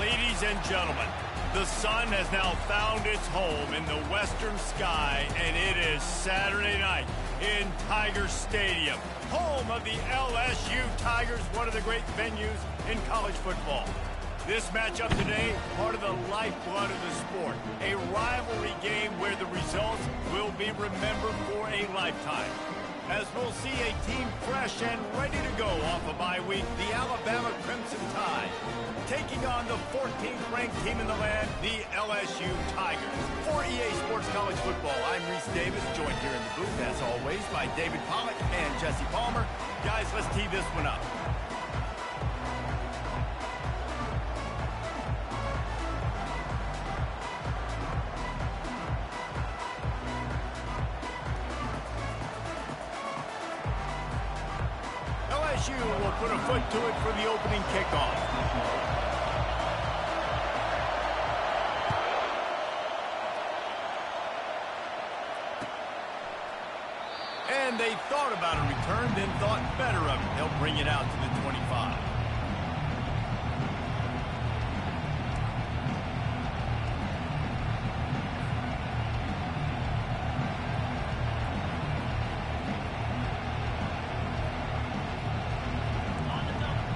Ladies and gentlemen, the sun has now found its home in the western sky, and it is Saturday night in Tiger Stadium, home of the LSU Tigers, one of the great venues in college football. This matchup today, part of the lifeblood of the sport, a rivalry game where the results will be remembered for a lifetime. As we'll see a team fresh and ready to go off a bye week, the Alabama Crimson Tide, taking on the 14th ranked team in the land, the LSU Tigers. For EA Sports College Football, I'm Reese Davis, joined here in the booth, as always, by David Pollack and Jesse Palmer. Guys, let's tee this one up. LSU will put a foot to it for the opening kickoff. And they thought about a return, then thought better of it. They'll bring it out to the 25.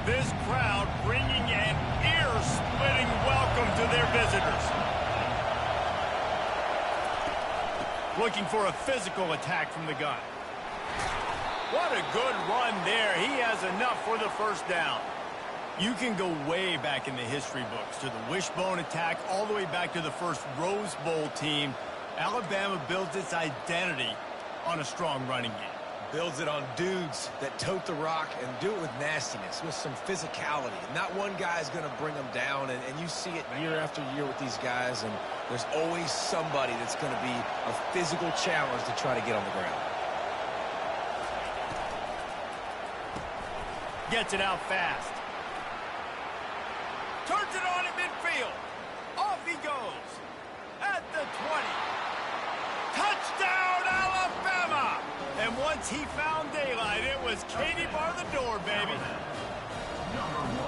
This crowd bringing an ear-splitting welcome to their visitors. Looking for a physical attack from the gun. What a good run there. He has enough for the first down. You can go way back in the history books to the wishbone attack, all the way back to the first Rose Bowl team. Alabama builds its identity on a strong running game. Builds it on dudes that tote the rock and do it with nastiness, with some physicality. Not one guy is going to bring them down, and you see it year after year with these guys, and there's always somebody that's going to be a physical challenge to try to get on the ground. Gets it out fast. Turns it on in midfield. Off he goes. At the 20. Touchdown, Alabama! And once he found daylight, it was Katie bar the door, baby.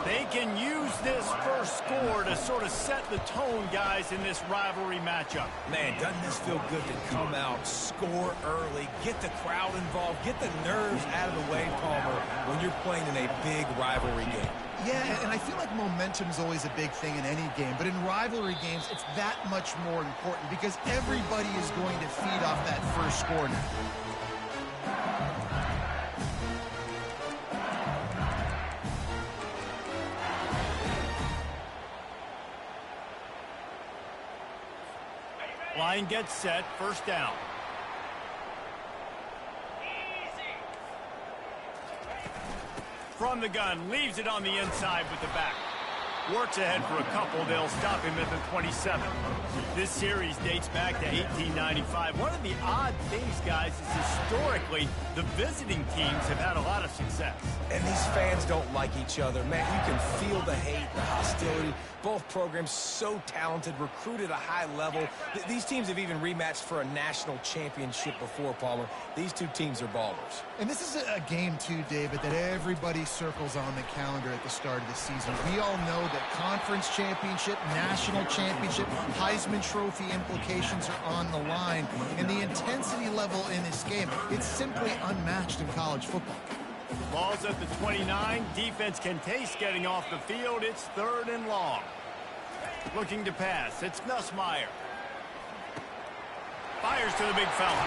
They can use this first score to sort of set the tone, guys, in this rivalry matchup. Man, doesn't this feel good to come out, score early, get the crowd involved, get the nerves out of the way, Palmer, when you're playing in a big rivalry game. Yeah, and I feel like momentum's always a big thing in any game, but in rivalry games, it's that much more important because everybody is going to feed off that first score now. Line gets set, first down. From the gun, leaves it on the inside with the back. Works ahead for a couple. They'll stop him at the 27. This series dates back to 1895. One of the odd things, guys, is historically the visiting teams have had a lot of success. And these fans don't like each other. Man, you can feel the hate, the hostility. Both programs so talented, recruited at a high level. These teams have even rematched for a national championship before, Palmer. These two teams are ballers. And this is a game, too, David, that everybody circles on the calendar at the start of the season. We all know that conference championship, national championship, Heisman Trophy implications are on the line. And the intensity level in this game, it's simply unmatched in college football. Ball's at the 29. Defense can taste getting off the field. It's third and long. Looking to pass. It's Nussmeier. Fires to the big fella.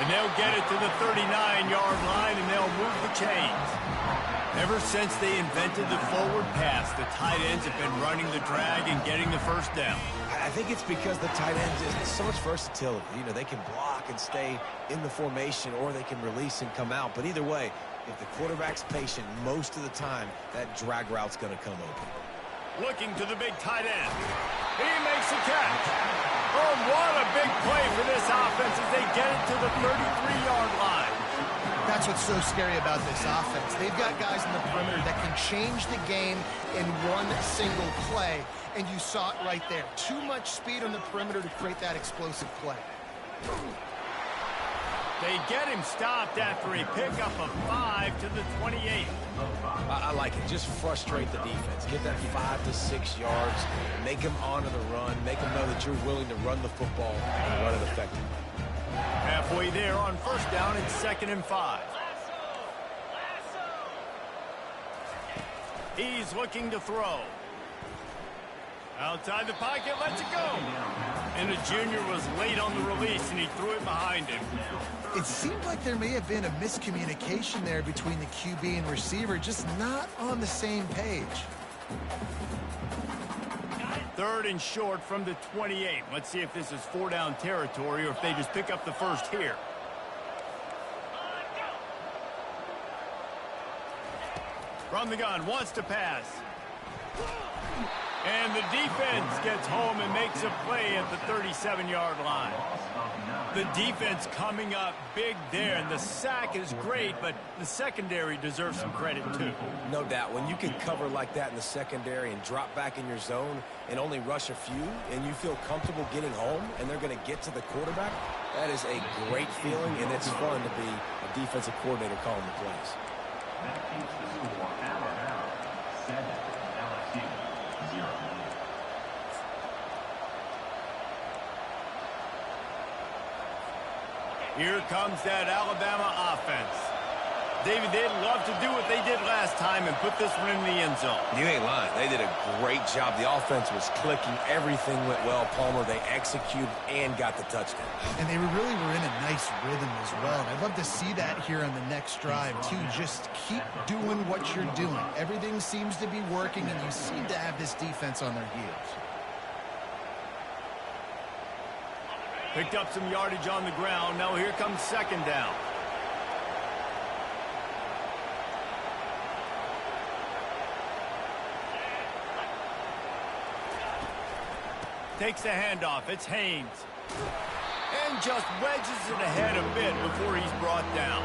And they'll get it to the 39-yard line, and they'll move the chains. Ever since they invented the forward pass, the tight ends have been running the drag and getting the first down. I think it's because the tight ends is so much versatility. You know, they can block and stay in the formation, or they can release and come out. But either way, if the quarterback's patient, most of the time, that drag route's going to come open. Looking to the big tight end. He makes a catch. Oh, what a big play for this offense as they get it to the 33-yard line. That's what's so scary about this offense. They've got guys in the perimeter that can change the game in one single play, and you saw it right there. Too much speed on the perimeter to create that explosive play. They get him stopped after a pickup of 5 to the 28. I like it. Just frustrate the defense. Get that 5 to 6 yards. Make them honor the run. Make them know that you're willing to run the football and run it effectively. Halfway there on first down, it's 2nd and 5. He's looking to throw. Outside the pocket, lets it go. And the junior was late on the release, and he threw it behind him. It seemed like there may have been a miscommunication there between the QB and receiver, just not on the same page. 3rd and short from the 28. Let's see if this is 4-down territory or if they just pick up the first here. From the gun, wants to pass. And the defense gets home and makes a play at the 37-yard line. The defense coming up big there, and the sack is great, but the secondary deserves some credit too. No doubt. When you can cover like that in the secondary and drop back in your zone and only rush a few, and you feel comfortable getting home, and they're going to get to the quarterback, that is a great feeling, and it's fun to be a defensive coordinator calling the plays. That keeps the score Alabama 7, LSU 0. Here comes that Alabama offense. David, they'd love to do what they did last time and put this one in the end zone. You ain't lying. They did a great job. The offense was clicking. Everything went well, Palmer. They executed and got the touchdown. And they really were in a nice rhythm as well. And I'd love to see that here on the next drive, too. Just keep doing what you're doing. Everything seems to be working, and you seem to have this defense on their heels. Picked up some yardage on the ground. Now here comes 2nd down. Takes the handoff. It's Haynes. And just wedges it ahead a bit before he's brought down.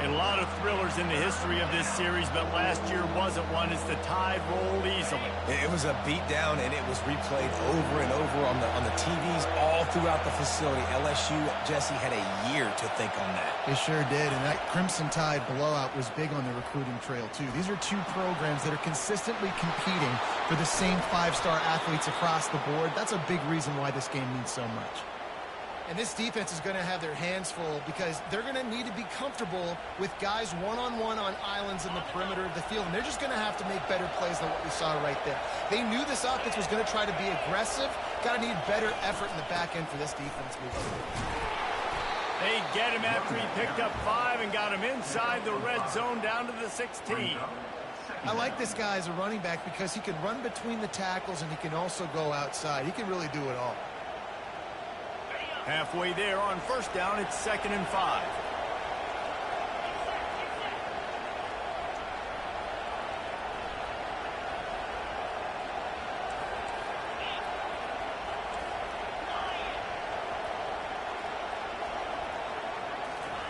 And a lot of thrillers in the history of this series, but last year wasn't one as the Tide rolled easily. It was a beatdown, and it was replayed over and over on the TVs all throughout the facility. LSU, Jesse, had a year to think on that. They sure did, and that Crimson Tide blowout was big on the recruiting trail, too. These are two programs that are consistently competing for the same 5-star athletes across the board. That's a big reason why this game means so much. And this defense is going to have their hands full because they're going to need to be comfortable with guys one-on-one on islands in the perimeter of the field. And they're just going to have to make better plays than what we saw right there. They knew this offense was going to try to be aggressive. Got to need better effort in the back end for this defense moving forward. They get him after he picked up 5 and got him inside the red zone down to the 16. I like this guy as a running back because he can run between the tackles and he can also go outside. He can really do it all. Halfway there on first down, it's 2nd and 5.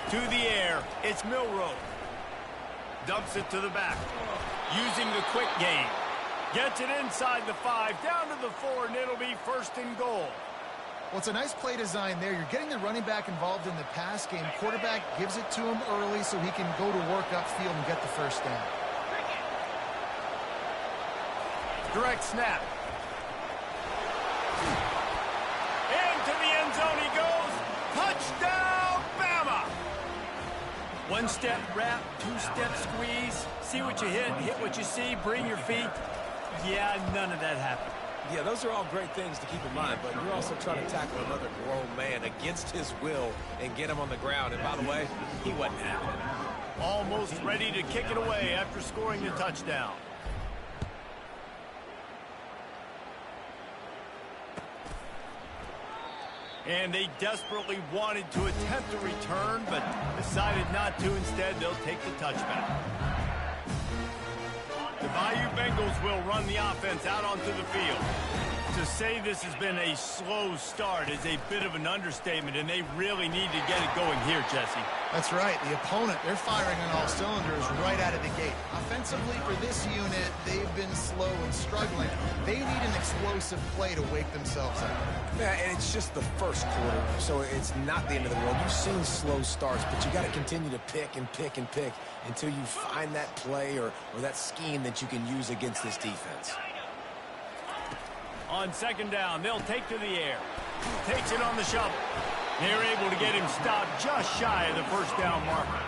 To the air, it's Milroe. Dumps it to the back. Using the quick game. Gets it inside the 5, down to the 4, and it'll be 1st and goal. Well, it's a nice play design there. You're getting the running back involved in the pass game. Quarterback gives it to him early so he can go to work upfield and get the first down. Direct snap. Into the end zone he goes. Touchdown, Bama! 1-step wrap, 2-step squeeze. See what you hit what you see, bring your feet. Yeah, none of that happened. Yeah, those are all great things to keep in mind, but you're also trying to tackle another grown man against his will and get him on the ground. And by the way, he wasn't having it. Almost ready to kick it away after scoring the touchdown. And they desperately wanted to attempt a return, but decided not to. Instead, they'll take the touchback. The Bayou Bengals will run the offense out onto the field. To say this has been a slow start is a bit of an understatement, and they really need to get it going here, Jesse. That's right. The opponent, they're firing on all cylinders right out of the gate. Offensively, for this unit, they've been slow and struggling. They need an explosive play to wake themselves up. Yeah, and it's just the first quarter, so it's not the end of the world. You've seen slow starts, but you got to continue to pick and pick and pick until you find that play or that scheme that you can use against this defense. On second down, they'll take to the air. Takes it on the shovel. They're able to get him stopped just shy of the first down marker.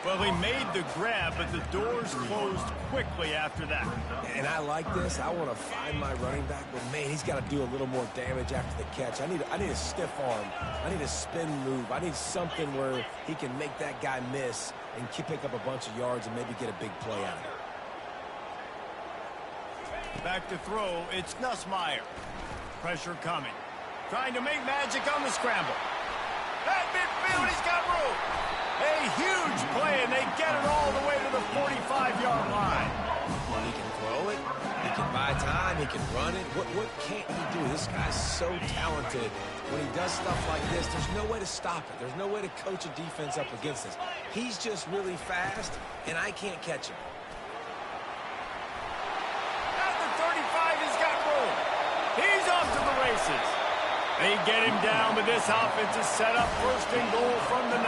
Well, he made the grab, but the doors closed quickly after that. And I like this. I want to find my running back, but, man, he's got to do a little more damage after the catch. I need a stiff arm. I need a spin move. I need something where he can make that guy miss and pick up a bunch of yards and maybe get a big play out of it. Back to throw, it's Nussmeier. Pressure coming. Trying to make magic on the scramble. At midfield, he's got room. A huge play, and they get it all the way to the 45-yard line. He can throw it. He can buy time. He can run it. What can't he do? This guy's so talented. When he does stuff like this, there's no way to stop it. There's no way to coach a defense up against this. He's just really fast, and I can't catch him. He's off to the races. They get him down, but this offense is set up first and goal from the 9.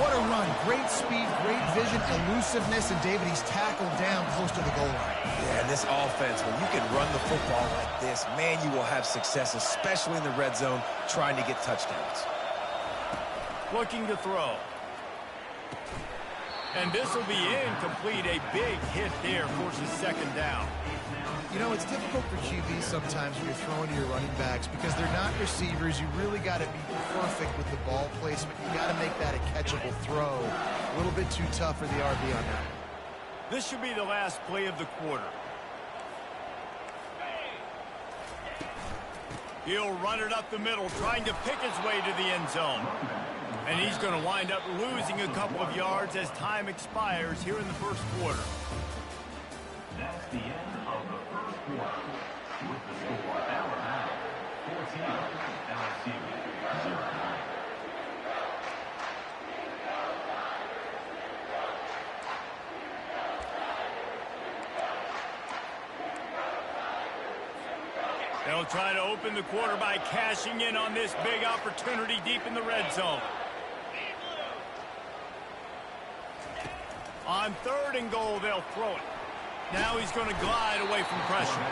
What a run. Great speed, great vision, elusiveness, and David, he's tackled down close to the goal line. Yeah, and this offense, when you can run the football like this, man, you will have success, especially in the red zone, trying to get touchdowns. Looking to throw. And this will be incomplete. A big hit there forces second down. You know, it's difficult for QBs sometimes when you're throwing to your running backs because they're not receivers. You really got to be perfect with the ball placement. You got to make that a catchable throw. A little bit too tough for the RB on that. This should be the last play of the quarter. He'll run it up the middle, trying to pick his way to the end zone. And he's going to wind up losing a couple of yards as time expires here in the first quarter. That's the end of the first quarter. With the score, Alabama 14, LSU 0. They'll try to open the quarter by cashing in on this big opportunity deep in the red zone. On third and goal, they'll throw it. Now he's going to glide away from pressure.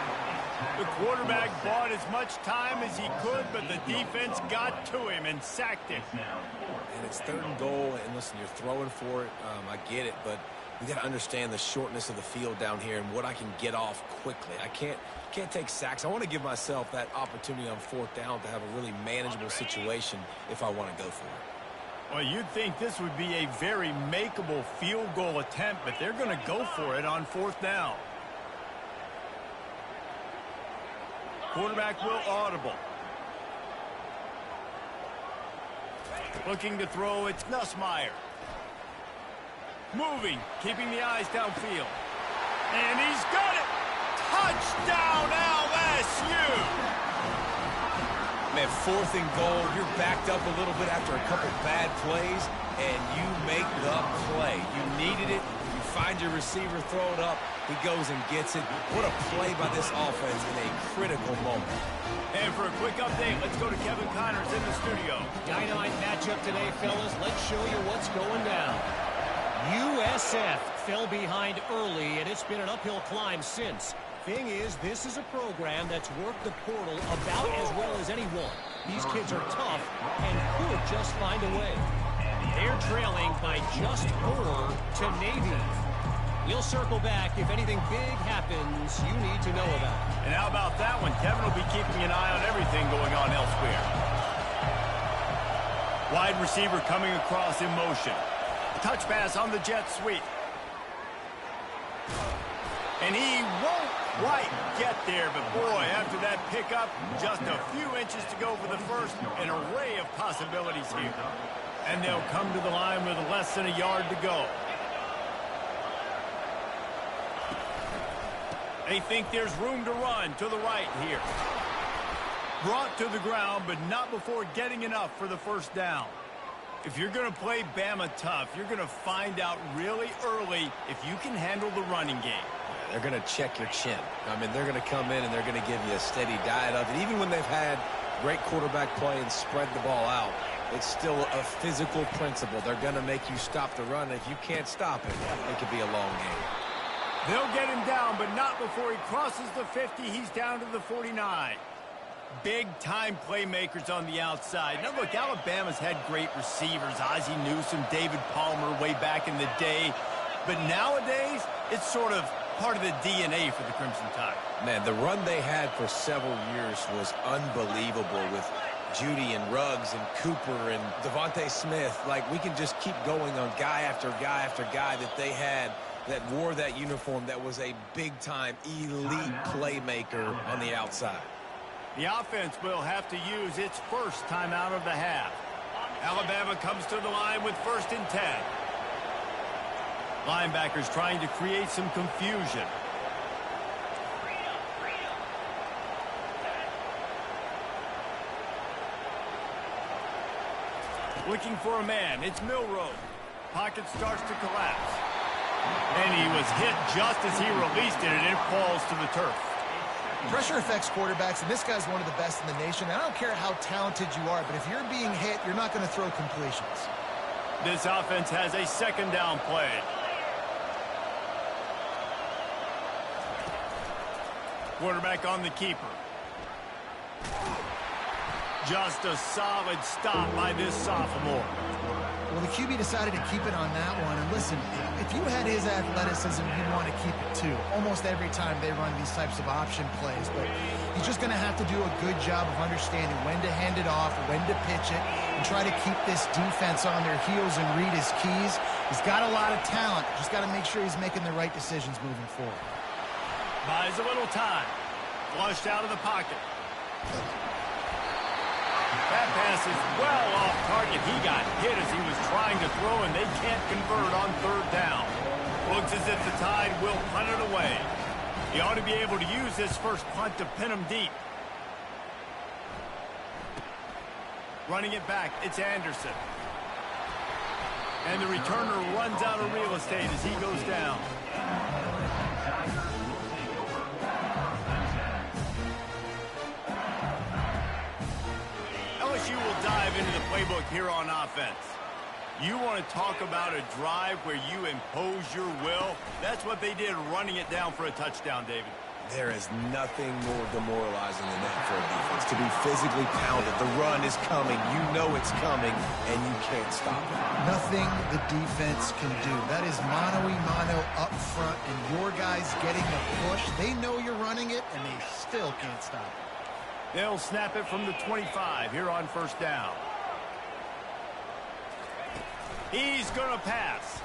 The quarterback bought as much time as he could, but the defense got to him and sacked him. And it's third and goal, and listen, you're throwing for it. I get it, but we got to understand the shortness of the field down here and what I can get off quickly. I can't take sacks. I want to give myself that opportunity on fourth down to have a really manageable situation if I want to go for it. Well, you'd think this would be a very makeable field goal attempt, but they're going to go for it on fourth down. Quarterback will audible. Looking to throw, it's Nussmeier. Moving, keeping the eyes downfield. And he's got it! Touchdown, LSU! Man, fourth and goal, you're backed up a little bit after a couple bad plays, and you make the play. You needed it. You find your receiver, throw it up. He goes and gets it. What a play by this offense in a critical moment. And for a quick update, let's go to Kevin Connors in the studio. Dynamite matchup today, fellas. Let's show you what's going down. USF fell behind early, and it's been an uphill climb since. Thing is, this is a program that's worked the portal about as well as anyone. These kids are tough and could just find a way. They're trailing by just 4 to Navy. We'll circle back if anything big happens you need to know about. And how about that one? Kevin will be keeping an eye on everything going on elsewhere. Wide receiver coming across in motion. Touch pass on the jet sweep. And he won't quite get there, but boy, after that pickup, just a few inches to go for the first, an array of possibilities here. And they'll come to the line with less than a yard to go. They think there's room to run to the right here. Brought to the ground, but not before getting enough for the first down. If you're going to play Bama tough, you're going to find out really early if you can handle the running game. They're going to check your chin. I mean, they're going to come in and they're going to give you a steady diet of it. Even when they've had great quarterback play and spread the ball out, it's still a physical principle. They're going to make you stop the run. If you can't stop it, it could be a long game. They'll get him down, but not before he crosses the 50. He's down to the 49. Big-time playmakers on the outside. Now, look, Alabama's had great receivers. Ozzie Newsome, David Palmer way back in the day. But nowadays, it's sort of part of the DNA for the Crimson Tide. Man, the run they had for several years was unbelievable with Judy and Ruggs and Cooper and Devontae Smith. Like, we can just keep going on guy after guy after guy that they had that wore that uniform that was a big-time elite playmaker on the outside. The offense will have to use its first timeout of the half. Alabama comes to the line with 1st and 10. Linebackers trying to create some confusion. Looking for a man. It's Milroe. Pocket starts to collapse. And he was hit just as he released it, and it falls to the turf. Pressure affects quarterbacks, and this guy's one of the best in the nation. I don't care how talented you are, but if you're being hit, you're not going to throw completions. This offense has a 2nd down play. Quarterback on the keeper. Just a solid stop by this sophomore. Well, the QB decided to keep it on that one. And listen, if you had his athleticism, you'd want to keep it too. Almost every time they run these types of option plays. But he's just going to have to do a good job of understanding when to hand it off, when to pitch it, and try to keep this defense on their heels and read his keys. He's got a lot of talent. Just got to make sure he's making the right decisions moving forward. Buys a little time. Flushed out of the pocket. That pass is well off target. He got hit as he was trying to throw, and they can't convert on 3rd down. Looks as if the Tide will punt it away. He ought to be able to use this first punt to pin him deep. Running it back, it's Anderson. And the returner runs out of real estate as he goes down. LSU will dive into the playbook here on offense. You want to talk about a drive where you impose your will? That's what they did, running it down for a touchdown, David. There is nothing more demoralizing than that for a defense, to be physically pounded. The run is coming. You know it's coming, and you can't stop it. Nothing The defense can do. That is mano-a-mano up front, and your guys getting a push. They know you're running it, and they still can't stop it. They'll snap it from the 25 here on 1st down. He's going to pass.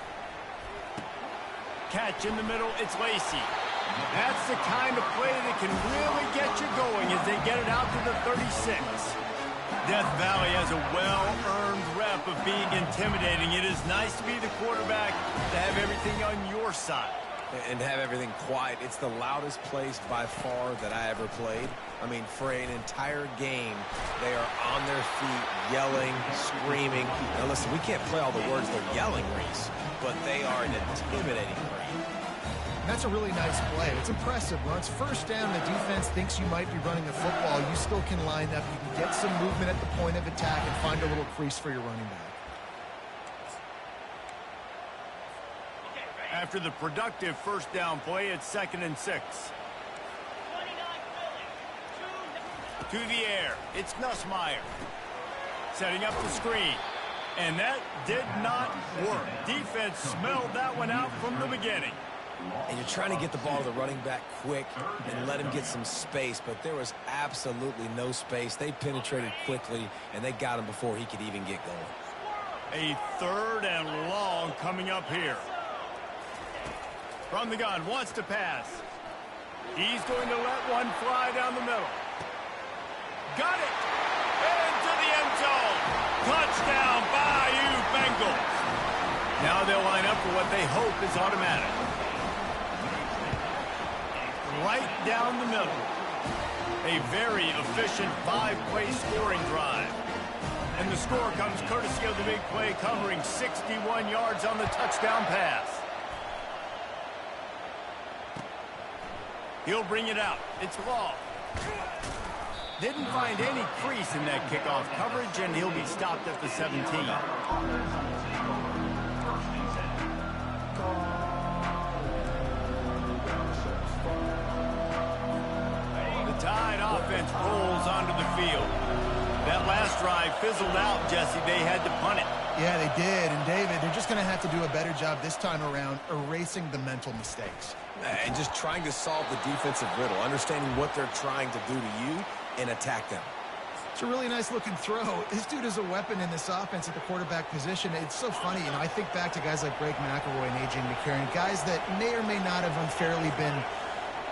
Catch in the middle, it's Lacey. That's the kind of play that can really get you going as they get it out to the 36. Death Valley has a well-earned rep of being intimidating. It is nice to be the quarterback, to have everything on your side. And have everything quiet. It's the loudest place by far that I ever played. I mean, for an entire game, they are on their feet, yelling, screaming. Now, listen, we can't play all the words they're yelling, Reese, but they are an intimidating crowd. That's a really nice play. It's impressive. When it's 1st down, the defense thinks you might be running the football. You still can line up. You can get some movement at the point of attack and find a little crease for your running back. After the productive 1st down play, it's 2nd and 6. To the air, it's Nussmeier. Setting up the screen. And that did not work. Defense smelled that one out from the beginning. And you're trying to get the ball to the running back quick and let him get some space, but there was absolutely no space. They penetrated quickly, and they got him before he could even get going. A 3rd and long coming up here. From the gun, wants to pass. He's going to let one fly down the middle. Got it! Into the end zone! Touchdown, Bayou Bengals! Now they'll line up for what they hope is automatic. right down the middle. A very efficient 5-play scoring drive. And the score comes courtesy of the big play, covering 61 yards on the touchdown pass. He'll bring it out. It's Law. Didn't find any crease in that kickoff coverage, and he'll be stopped at the 17. The Tide offense rolls onto the field. That last drive fizzled out, Jesse. They had to punt it. Yeah, they did. And, David, they're just going to have to do a better job this time around erasing the mental mistakes. And just trying to solve the defensive riddle, understanding what they're trying to do to you and attack them. It's a really nice-looking throw. This dude is a weapon in this offense at the quarterback position. It's so funny. You know, I think back to guys like Greg McElroy and A.J. McCarron, guys that may or may not have unfairly been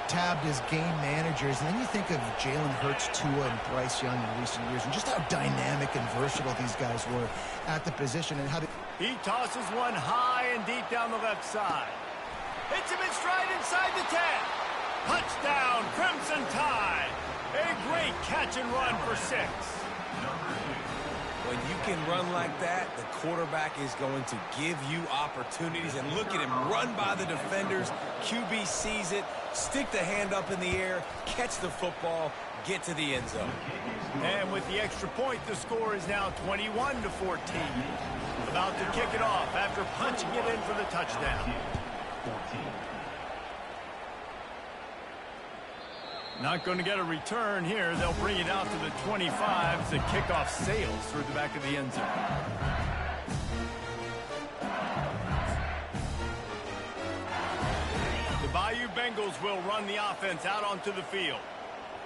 tabbed as game managers. And then you think of Jalen Hurts, Tua, and Bryce Young in recent years, and just how dynamic and versatile these guys were at the position. And how he tosses one high and deep down the left side. Hits him in stride inside the 10. Touchdown, Crimson Tide. A great catch and run for 6. When you can run like that, the quarterback is going to give you opportunities. And look at him run by the defenders. QB sees it, stick the hand up in the air, catch the football, get to the end zone. And with the extra point, the score is now 21-14. About to kick it off after punching it in for the touchdown. Not going to get a return here. They'll bring it out to the 25 as the kickoff sails through the back of the end zone. The Bayou Bengals will run the offense out onto the field.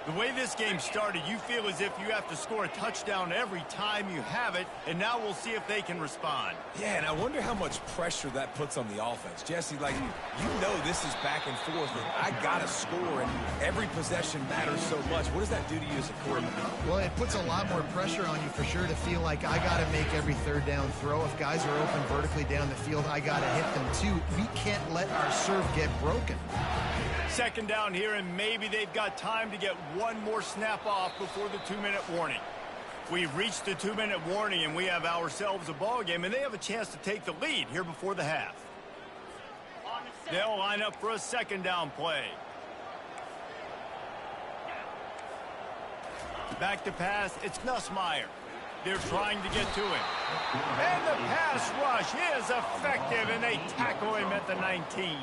The way this game started, you feel as if you have to score a touchdown every time you have it, and now we'll see if they can respond. Yeah, and I wonder how much pressure that puts on the offense. Jesse, like, you know this is back and forth, and I got to score, and every possession matters so much. What does that do to you as a quarterback? Well, it puts a lot more pressure on you for sure to feel like I got to make every third down throw. If guys are open vertically down the field, I got to hit them too. We can't let our serve get broken. Second down here, and maybe they've got time to get one more snap off before the 2-minute warning. We've reached the 2-minute warning, and we have ourselves a ball game, and they have a chance to take the lead here before the half. They'll line up for a second down play. Back to pass, it's Nussmeier. They're trying to get to him. And the pass rush is effective, and they tackle him at the 19.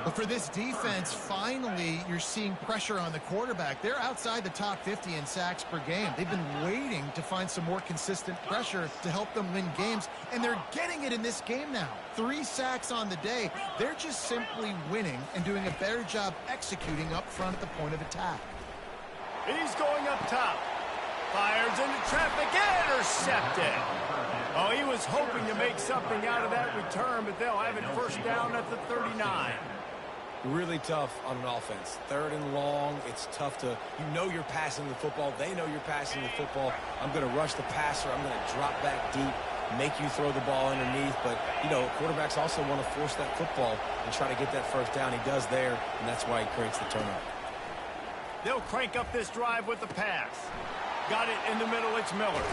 But for this defense, finally, you're seeing pressure on the quarterback. They're outside the top 50 in sacks per game. They've been waiting to find some more consistent pressure to help them win games, and they're getting it in this game now. 3 sacks on the day. They're just simply winning and doing a better job executing up front at the point of attack. He's going up top. Fires into traffic, intercepted. Oh, he was hoping to make something out of that return, but they'll have it first down at the 39. Really tough on an offense. Third and long, it's tough to, you know you're passing the football. They know you're passing the football. I'm going to rush the passer. I'm going to drop back deep, make you throw the ball underneath. But, you know, quarterbacks also want to force that football and try to get that first down. He does there, and that's why he creates the turnover. They'll crank up this drive with the pass. Got it in the middle, it's Miller.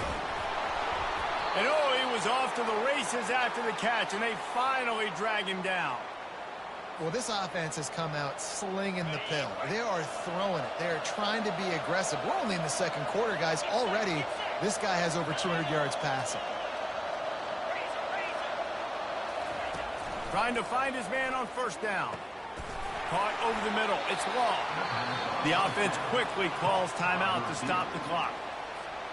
And oh, he was off to the races after the catch, and they finally drag him down. Well, this offense has come out slinging the pill. They are throwing it. They're trying to be aggressive. We're only in the second quarter, guys. Already, this guy has over 200 yards passing. Trying to find his man on first down. Caught over the middle. It's Law. The offense quickly calls timeout to stop the clock.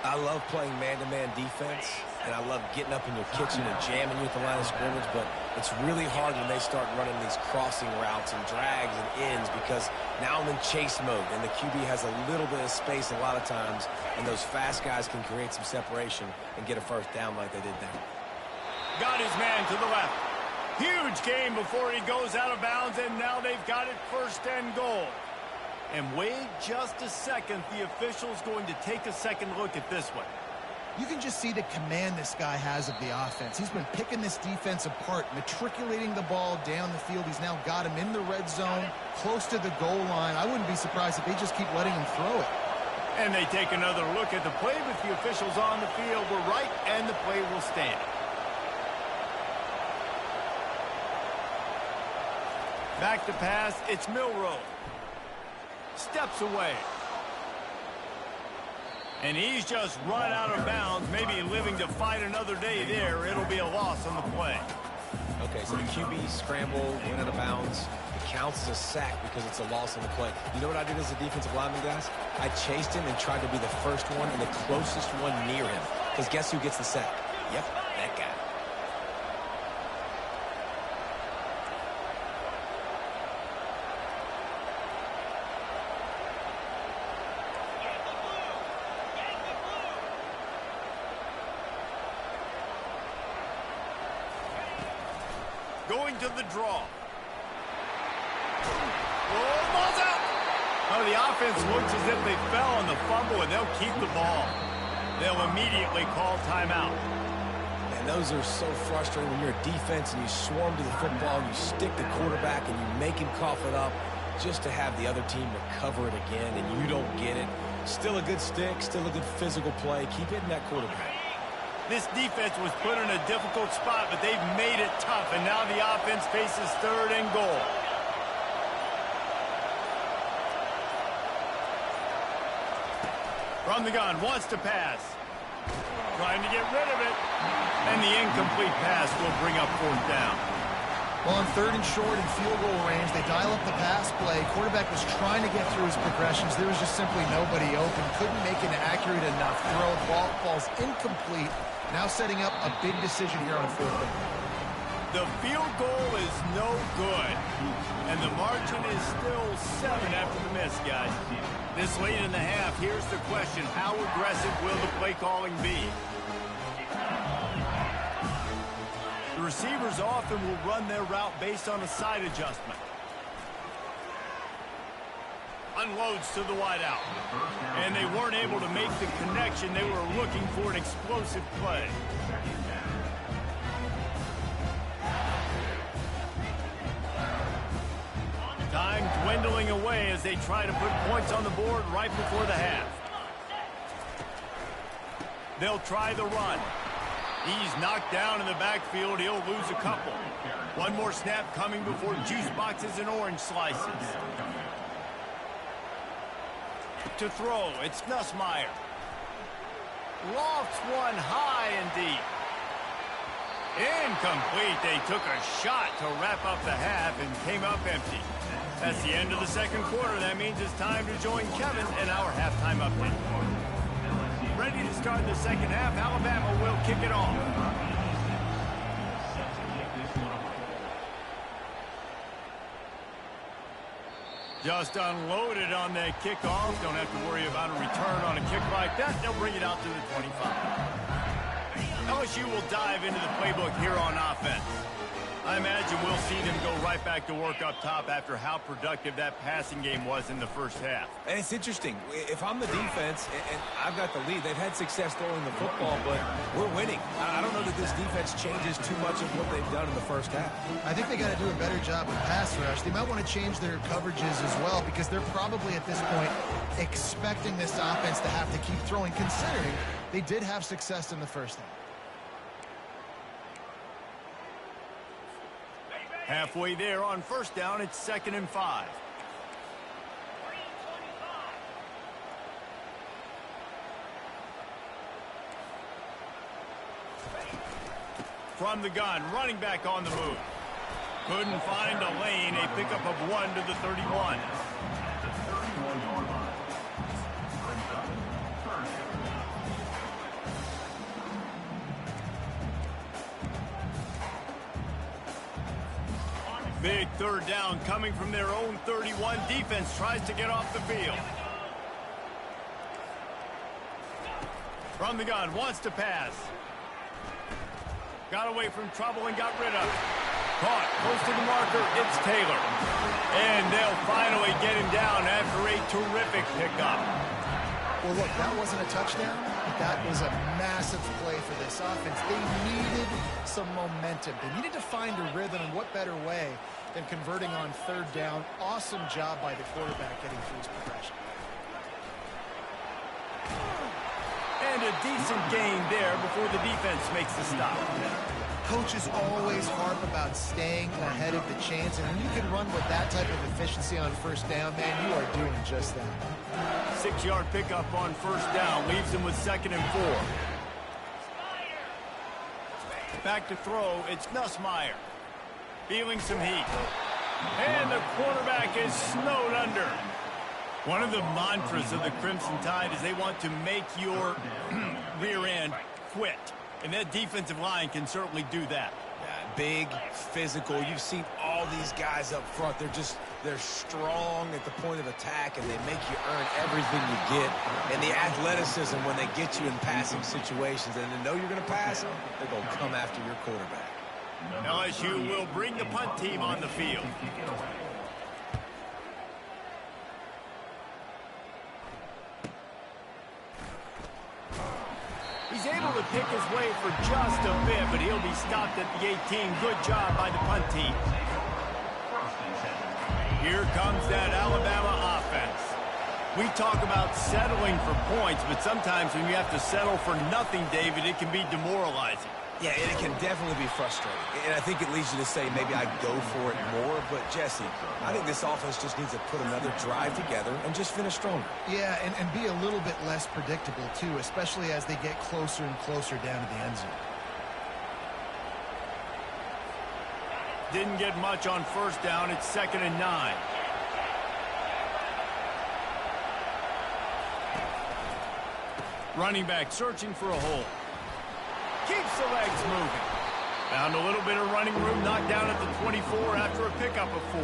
I love playing man-to-man defense, and I love getting up in your kitchen and jamming you at the line of scrimmage, but it's really hard when they start running these crossing routes and drags and ends because now I'm in chase mode, and the QB has a little bit of space a lot of times, and those fast guys can create some separation and get a first down like they did there. Got his man to the left. Huge game before he goes out of bounds, and now they've got it first and goal. And wait just a second, the official's going to take a second look at this one. You can just see the command this guy has of the offense. He's been picking this defense apart, matriculating the ball down the field. He's now got him in the red zone, close to the goal line. I wouldn't be surprised if they just keep letting him throw it. And they take another look at the play, but the officials on the field were right, and the play will stand. Back to pass, it's Milroe. Steps away. And he's just run out of bounds, maybe living to fight another day there. It'll be a loss on the play. Okay, so the QB scramble, went out of bounds. It counts as a sack because it's a loss on the play. You know what I did as a defensive lineman, guys? I chased him and tried to be the first one and the closest one near him. Because guess who gets the sack? Yep, that guy. Going to the draw. Oh, ball's out. Oh, the offense looks as if they fell on the fumble, and they'll keep the ball. They'll immediately call timeout. And those are so frustrating when you're a defense and you swarm to the football and you stick the quarterback and you make him cough it up just to have the other team recover it again, and you don't get it. Still a good stick, still a good physical play. Keep hitting that quarterback. This defense was put in a difficult spot, but they've made it tough, and now the offense faces 3rd and goal. From the gun, wants to pass. Trying to get rid of it. And the incomplete pass will bring up 4th down. Well, on 3rd and short and field goal range, they dial up the pass play. Quarterback was trying to get through his progressions. There was just simply nobody open. Couldn't make an accurate enough throw. Ball falls incomplete. Now setting up a big decision here on 4th down. The field goal is no good. And the margin is still 7 after the miss, guys. This late in the half, here's the question. How aggressive will the play calling be? The receivers often will run their route based on a side adjustment. Unloads to the wideout. And they weren't able to make the connection. They were looking for an explosive play. Time dwindling away as they try to put points on the board right before the half. They'll try the run. He's knocked down in the backfield. He'll lose a couple. One more snap coming before juice boxes and orange slices. To throw, it's Nussmeier. Lofts one high and deep. Incomplete. They took a shot to wrap up the half and came up empty. That's the end of the 2nd quarter. That means it's time to join Kevin in our halftime update. Ready to start the 2nd half. Alabama will kick it off. Just unloaded on that kickoff. Don't have to worry about a return on a kick like that. They'll bring it out to the 25. LSU will dive into the playbook here on offense. I imagine we'll see them go right back to work up top after how productive that passing game was in the 1st half. And it's interesting. If I'm the defense and I've got the lead, they've had success throwing the football, but we're winning. I don't know that this defense changes too much of what they've done in the 1st half. I think they got to do a better job with pass rush. They might want to change their coverages as well because they're probably at this point expecting this offense to have to keep throwing, considering they did have success in the 1st half. Halfway there on 1st down, it's 2nd and 5. From the gun, running back on the move. Couldn't find a lane, a pickup of 1 to the 31. Big 3rd down coming from their own 31. Defense tries to get off the field. From the gun, wants to pass. Got away from trouble and got rid of it. Caught, close to the marker, it's Taylor. And they'll finally get him down after a terrific pickup. Well, look, that wasn't a touchdown, but that was a massive play for this offense. They needed some momentum. They needed to find a rhythm, and what better way than converting on third down. Awesome job by the quarterback getting through his progression. And a decent gain there before the defense makes the stop. Coaches always harp about staying ahead of the chains, and when you can run with that type of efficiency on first down, man, you are doing just that. 6-yard pickup on first down leaves him with 2nd and 4. Back to throw, it's Nussmeier. Feeling some heat. And the quarterback is snowed under. One of the mantras of the Crimson Tide is they want to make your rear end quit. And that defensive line can certainly do that. Yeah, big, physical. You've seen all these guys up front. They're strong at the point of attack, and they make you earn everything you get. And the athleticism when they get you in passing situations and they know you're going to pass them, they're going to come after your quarterback. LSU will bring the punt team on the field. He's able to pick his way for just a bit, but he'll be stopped at the 18. Good job by the punt team. Here comes that Alabama offense. We talk about settling for points, but sometimes when you have to settle for nothing, David, it can be demoralizing. Yeah, and it can definitely be frustrating. And I think it leads you to say maybe I go for it more. But, Jesse, I think this offense just needs to put another drive together and just finish stronger. Yeah, and be a little bit less predictable, too, especially as they get closer and closer down to the end zone. Didn't get much on first down. It's 2nd and 9. Running back searching for a hole. Keeps the legs moving. Found a little bit of running room, knocked down at the 24 after a pickup of 4.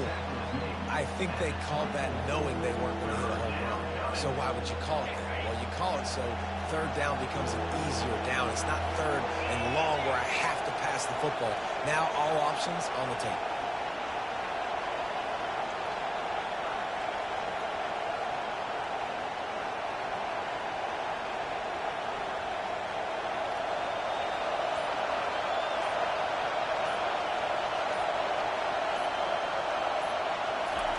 I think they called that knowing they weren't going to hit a home run. So why would you call it that? Well, you call it so third down becomes an easier down. It's not third and long where I have to pass the football. Now all options on the table.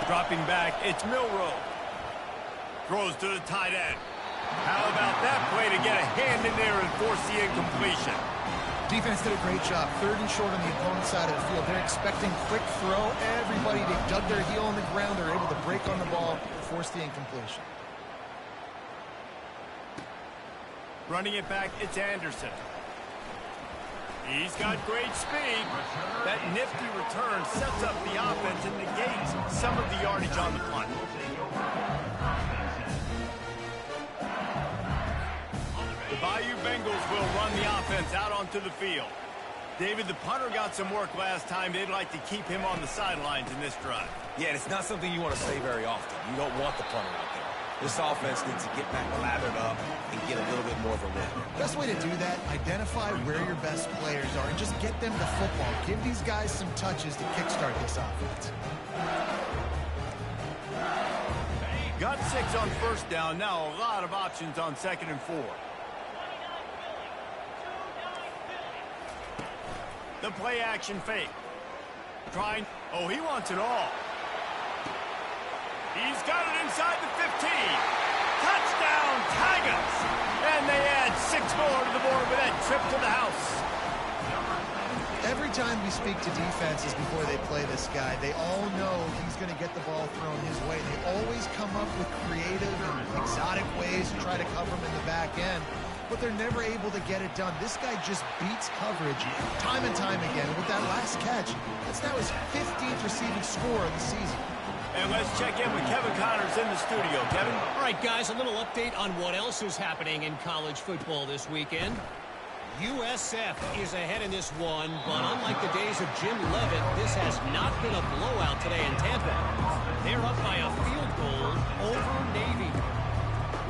Dropping back, it's Milroe. Throws to the tight end. How about that play to get a hand in there and force the incompletion? Defense did a great job. 3rd and short on the opponent's side of the field. They're expecting quick throw. Everybody, they dug their heel on the ground. They're able to break on the ball, force the incompletion. Running it back, it's Anderson. He's got great speed. That nifty return sets up the offense and negates some of the yardage on the punt. The Bayou Bengals will run the offense out onto the field. David, the punter got some work last time. They'd like to keep him on the sidelines in this drive. Yeah, and it's not something you want to say very often. You don't want the punter out there. This offense needs to get back lathered up and get a little bit more of a rhythm. Best way to do that, identify where your best players are and just get them the football. Give these guys some touches to kickstart this offense. Got 6 on first down. Now a lot of options on 2nd and 4. The play action fake. Trying. Oh, he wants it all. He's got it inside the 15. Touchdown, Tigers. And they add 6 more to the board with that trip to the house. Every time we speak to defenses before they play this guy, they all know he's going to get the ball thrown his way. They always come up with creative and exotic ways to try to cover him in the back end, but they're never able to get it done. This guy just beats coverage time and time again. And with that last catch, that's now his 15th receiving score of the season. And let's check in with Kevin Connors in the studio. Kevin? All right, guys, a little update on what else is happening in college football this weekend. USF is ahead in this one, but unlike the days of Jim Leavitt, this has not been a blowout today in Tampa. They're up by a field goal over Navy.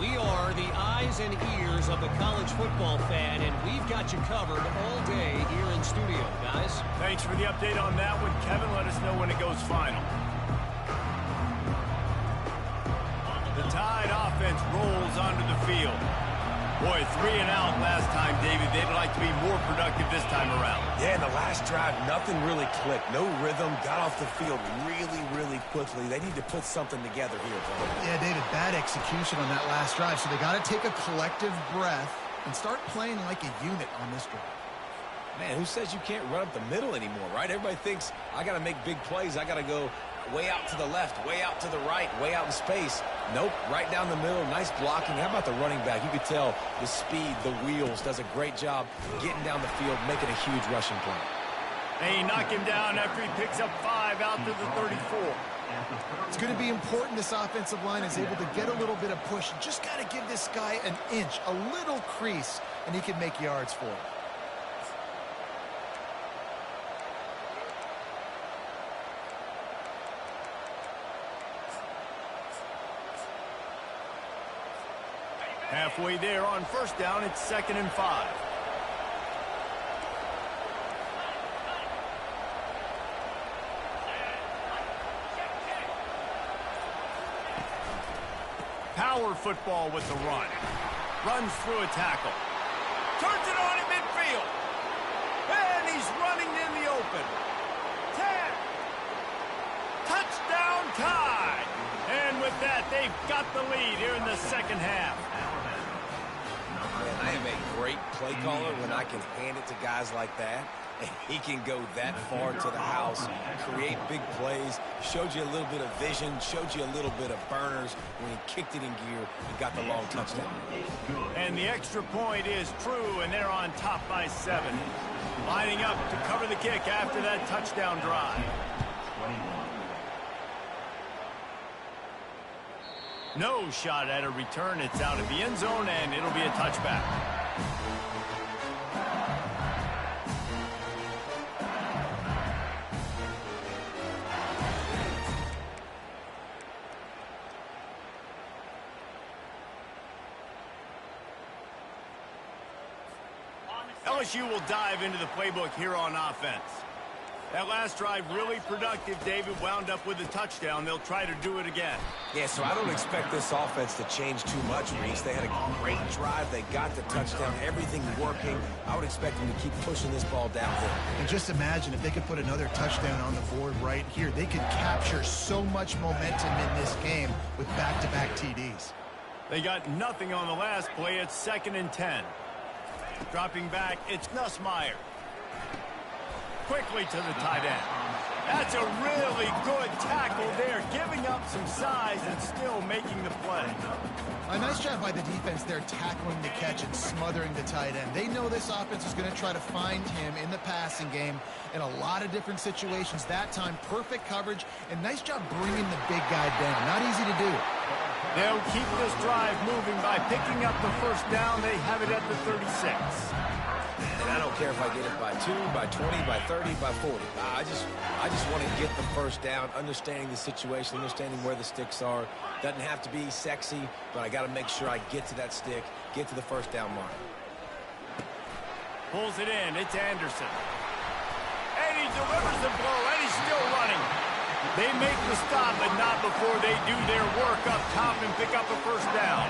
We are the eyes and ears of the college football fan, and we've got you covered all day here in studio, guys. Thanks for the update on that one, Kevin. Let us know when it goes final. The Tide offense offense rolls onto the field. Boy, 3 and out last time, David. They'd like to be more productive this time around. Yeah, in the last drive, nothing really clicked. No rhythm, got off the field really quickly. They need to put something together here, bro. Yeah, David, bad execution on that last drive. So they got to take a collective breath and start playing like a unit on this drive. Man, who says you can't run up the middle anymore, right? Everybody thinks I got to make big plays. I got to go way out to the left, way out to the right, way out in space. Nope, right down the middle. Nice blocking. How about the running back? You could tell the speed, the wheels, does a great job getting down the field, making a huge rushing play. They knock him down after he picks up 5 out to the 34. It's going to be important this offensive line is able to get a little bit of push. Just got to give this guy an inch, a little crease, and he can make yards for it. Halfway there on first down, it's 2nd and 5. Power football with the run. Runs through a tackle. Turns it on in midfield. And he's running in the open. 10. Touchdown tie. And with that, they've got the lead here in the second half. Man, I am a great play caller when I can hand it to guys like that. And he can go that far to the house, create big plays, showed you a little bit of vision, showed you a little bit of burners when he kicked it in gear and got the long touchdown. And the extra point is true, and they're on top by 7. Lining up to cover the kick after that touchdown drive. No shot at a return. It's out of the end zone, and it'll be a touchback. LSU will dive into the playbook here on offense. That last drive really productive. David wound up with a touchdown. They'll try to do it again. Yeah, so I don't expect this offense to change too much, Reese. They had a great drive. They got the touchdown. Everything working. I would expect them to keep pushing this ball downhill. And just imagine if they could put another touchdown on the board right here. They could capture so much momentum in this game with back-to-back TDs. They got nothing on the last play. It's 2nd and 10. Dropping back, it's Nussmeier. Quickly to the tight end. That's a really good tackle there, giving up some size and still making the play. A nice job by the defense there, tackling the catch and smothering the tight end. They know this offense is going to try to find him in the passing game in a lot of different situations. That time, perfect coverage, and nice job bringing the big guy down. Not easy to do. They'll keep this drive moving by picking up the first down. They have it at the 36. And I don't care if I get it by 2, by 20, by 30, by 40. I just want to get the first down, understanding the situation, understanding where the sticks are. Doesn't have to be sexy, but I got to make sure I get to that stick, get to the first down mark. Pulls it in. It's Anderson. And he delivers the blow, and he's still running. They make the stop, but not before they do their work up top and pick up a first down.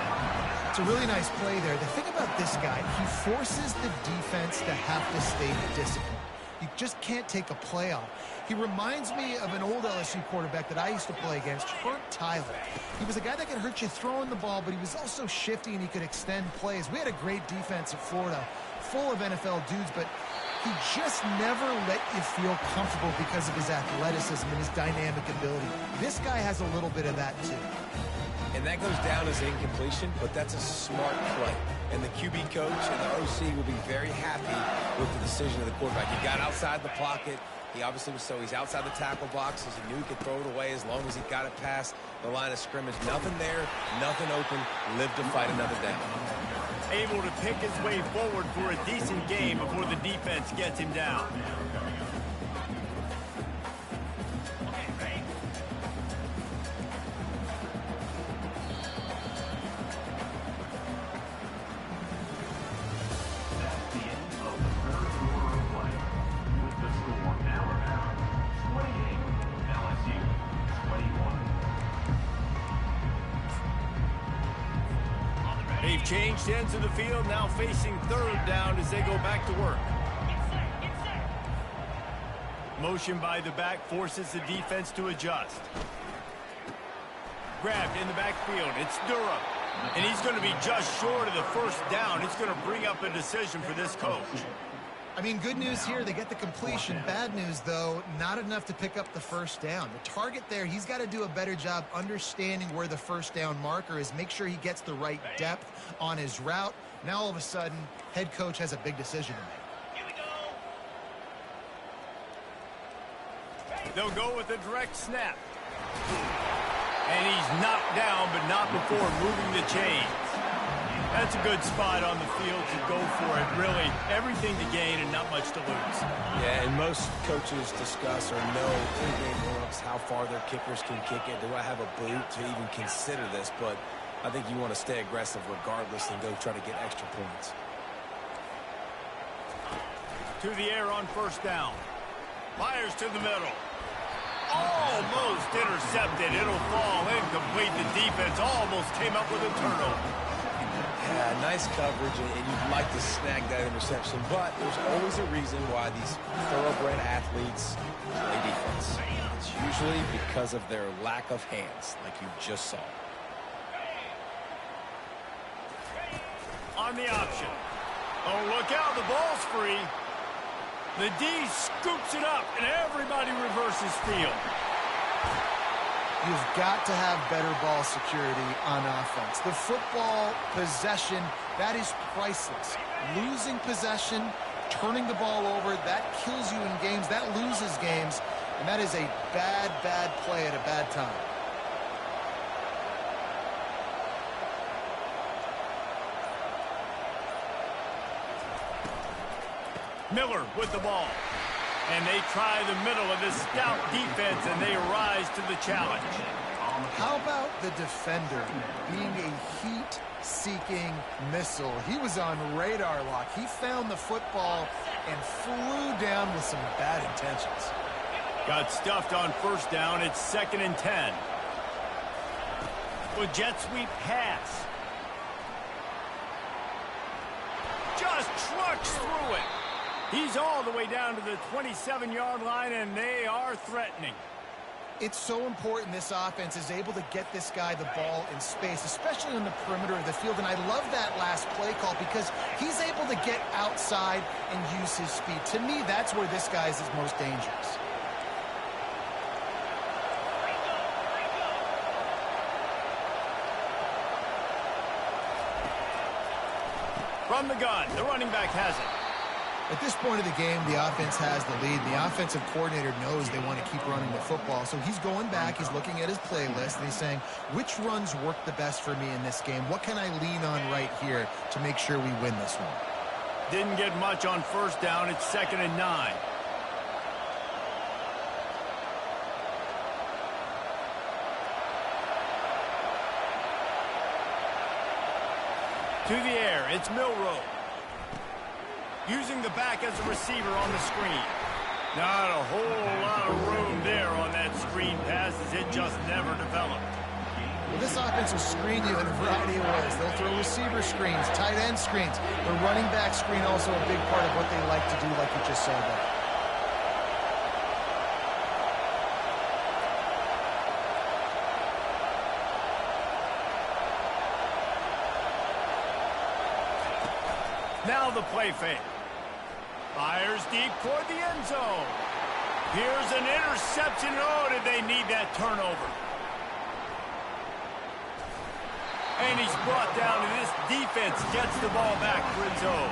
It's a really nice play there. The thing about this guy, he forces the defense to have to stay disciplined. You just can't take a play off. He reminds me of an old LSU quarterback that I used to play against, Herb Tyler. He was a guy that could hurt you throwing the ball, but he was also shifty and he could extend plays. We had a great defense at Florida, full of NFL dudes, but he just never let you feel comfortable because of his athleticism and his dynamic ability. This guy has a little bit of that too. And that goes down as incompletion, but that's a smart play. And the QB coach and the OC will be very happy with the decision of the quarterback. He got outside the pocket. He obviously was, so he's outside the tackle boxes. He knew he could throw it away as long as he got it past the line of scrimmage. Nothing there, nothing open. Lived to fight another down. Able to pick his way forward for a decent game before the defense gets him down. They've changed ends of the field, now facing third down as they go back to work. Motion by the back forces the defense to adjust. Grabbed in the backfield. It's Durham. And he's going to be just short of the first down. It's going to bring up a decision for this coach. I mean, good news here, they get the completion. Bad news, though, not enough to pick up the first down. The target there, he's got to do a better job understanding where the first down marker is, make sure he gets the right depth on his route. Now, all of a sudden, head coach has a big decision to make. They'll go with a direct snap. And he's knocked down, but not before moving the chains. That's a good spot on the field to go for it. Really, everything to gain and not much to lose. Yeah, and most coaches discuss or know in-game warm-ups how far their kickers can kick it. Do I have a boot to even consider this? But I think you want to stay aggressive regardless and go try to get extra points. To the air on first down. Fires to the middle. Almost intercepted. It'll fall incomplete. The defense almost came up with a turnover. Yeah, nice coverage, and you'd like to snag that interception, but there's always a reason why these thoroughbred athletes play defense. It's usually because of their lack of hands, like you just saw. On the option. Oh, look out, the ball's free. The D scoops it up, and everybody reverses field. You've got to have better ball security on offense. The football possession, that is priceless. Losing possession, turning the ball over, that kills you in games, that loses games, and that is a bad, bad play at a bad time. Miller with the ball. And they try the middle of this stout defense, and they rise to the challenge. How about the defender being a heat-seeking missile? He was on radar lock. He found the football and flew down with some bad intentions. Got stuffed on first down. It's 2nd and 10. With jet sweep pass. Just trucks through it. He's all the way down to the 27-yard line, and they are threatening. It's so important this offense is able to get this guy the ball in space, especially on the perimeter of the field. And I love that last play call because he's able to get outside and use his speed. To me, that's where this guy is his most dangerous. From the gun, the running back has it. At this point of the game, the offense has the lead. The offensive coordinator knows they want to keep running the football. So he's going back, he's looking at his playlist, and he's saying, which runs work the best for me in this game? What can I lean on right here to make sure we win this one? Didn't get much on first down. It's 2nd and 9. To the air, it's Milroe. Using the back as a receiver on the screen. Not a whole lot of room there on that screen pass as it just never developed. Well, this offense will screen you in a variety of ways. They'll throw receiver screens, tight end screens. The running back screen also a big part of what they like to do, like you just saw there. Now the play fake. Fires deep toward the end zone. Here's an interception. Oh, did they need that turnover? And he's brought down, and this defense gets the ball back for its own.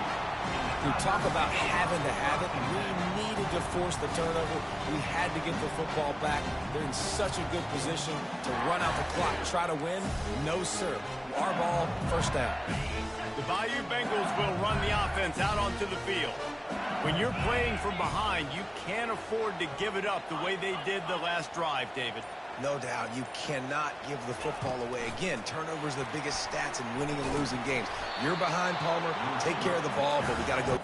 You talk about having to have it. We needed to force the turnover. We had to get the football back. They're in such a good position to run out the clock, try to win. No, sir. Our ball, first down. The Bayou Bengals will run the offense out onto the field. When you're playing from behind, you can't afford to give it up the way they did the last drive, David. No doubt, you cannot give the football away. Again, turnovers are the biggest stats in winning and losing games. You're behind, Palmer. Take care of the ball, but we got to go.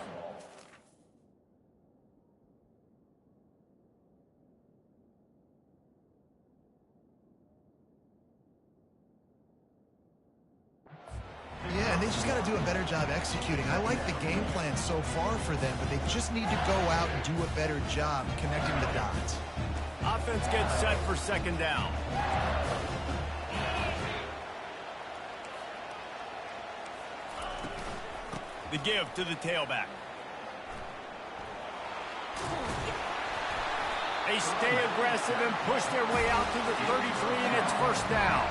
Yeah, and they just got to do a better job executing. I like the game plan so far for them, but they just need to go out and do a better job connecting the dots. Offense gets set for second down. The give to the tailback. They stay aggressive and push their way out to the 33, and it's first down.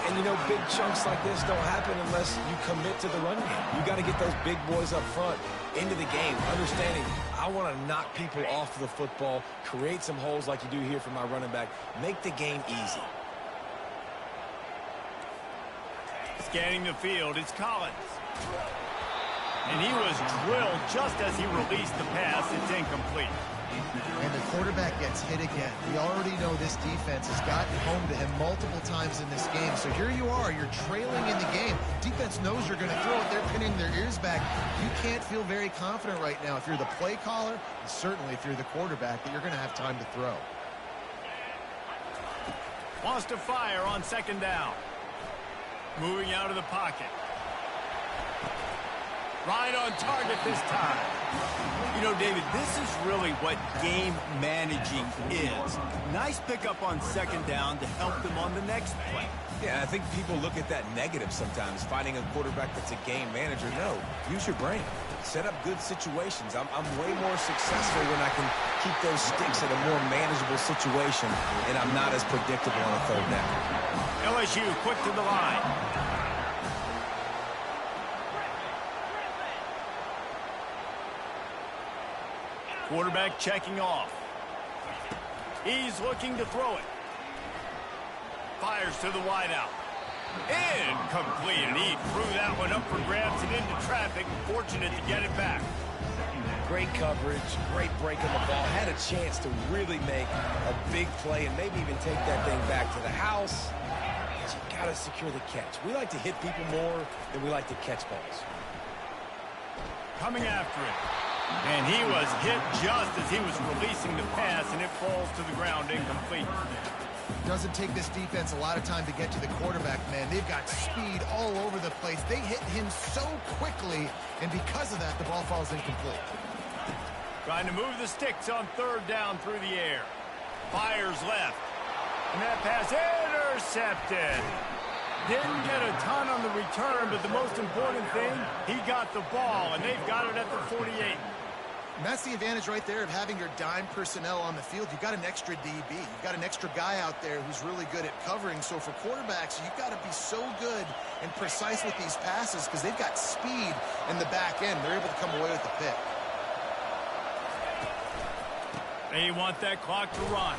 And, you know, big chunks like this don't happen unless you commit to the run game. You got to get those big boys up front into the game, understanding I want to knock people off the football, create some holes like you do here for my running back, make the game easy. Scanning the field, it's Collins. And he was drilled just as he released the pass. It's incomplete. And the quarterback gets hit again. We already know this defense has gotten home to him multiple times in this game. So here you are, you're trailing in the game. Defense knows you're going to throw it. They're pinning their ears back. You can't feel very confident right now if you're the play caller, and certainly if you're the quarterback, that you're going to have time to throw. Wants to fire on second down. Moving out of the pocket. Right on target this time. You know, David, this is really what game managing is. Nice pickup on second down to help them on the next play. Yeah, I think people look at that negative sometimes, finding a quarterback that's a game manager. No, use your brain. Set up good situations. I'm way more successful when I can keep those sticks in a more manageable situation, and I'm not as predictable on a third down. LSU quick to the line. Quarterback checking off. He's looking to throw it. Fires to the wideout. Incomplete, and he threw that one up for grabs and into traffic. Fortunate to get it back. Great coverage, great break on the ball. Had a chance to really make a big play and maybe even take that thing back to the house. But you got to secure the catch. We like to hit people more than we like to catch balls. Coming after it. And he was hit just as he was releasing the pass, and it falls to the ground incomplete. Doesn't take this defense a lot of time to get to the quarterback, man. They've got speed all over the place. They hit him so quickly, and because of that, the ball falls incomplete. Trying to move the sticks on third down through the air. Fires left. And that pass intercepted. Didn't get a ton on the return, but the most important thing, he got the ball, and they've got it at the 48. And that's the advantage right there of having your dime personnel on the field. You've got an extra DB. You've got an extra guy out there who's really good at covering. So for quarterbacks, you've got to be so good and precise with these passes because they've got speed in the back end. They're able to come away with the pick. They want that clock to run.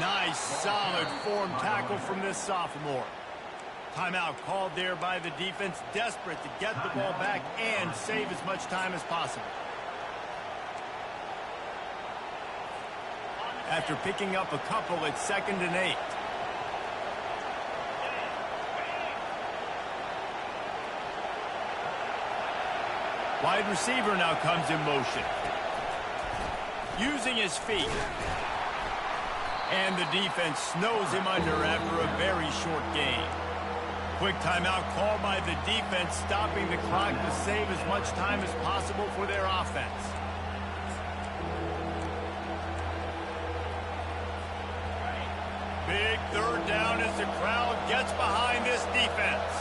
Nice, solid form tackle from this sophomore. Timeout called there by the defense, desperate to get the ball back and save as much time as possible. After picking up a couple, it's 2nd and 8. Wide receiver now comes in motion. Using his feet. And the defense snows him under after a very short game. Quick timeout called by the defense, stopping the clock to save as much time as possible for their offense. Big third down as the crowd gets behind this defense.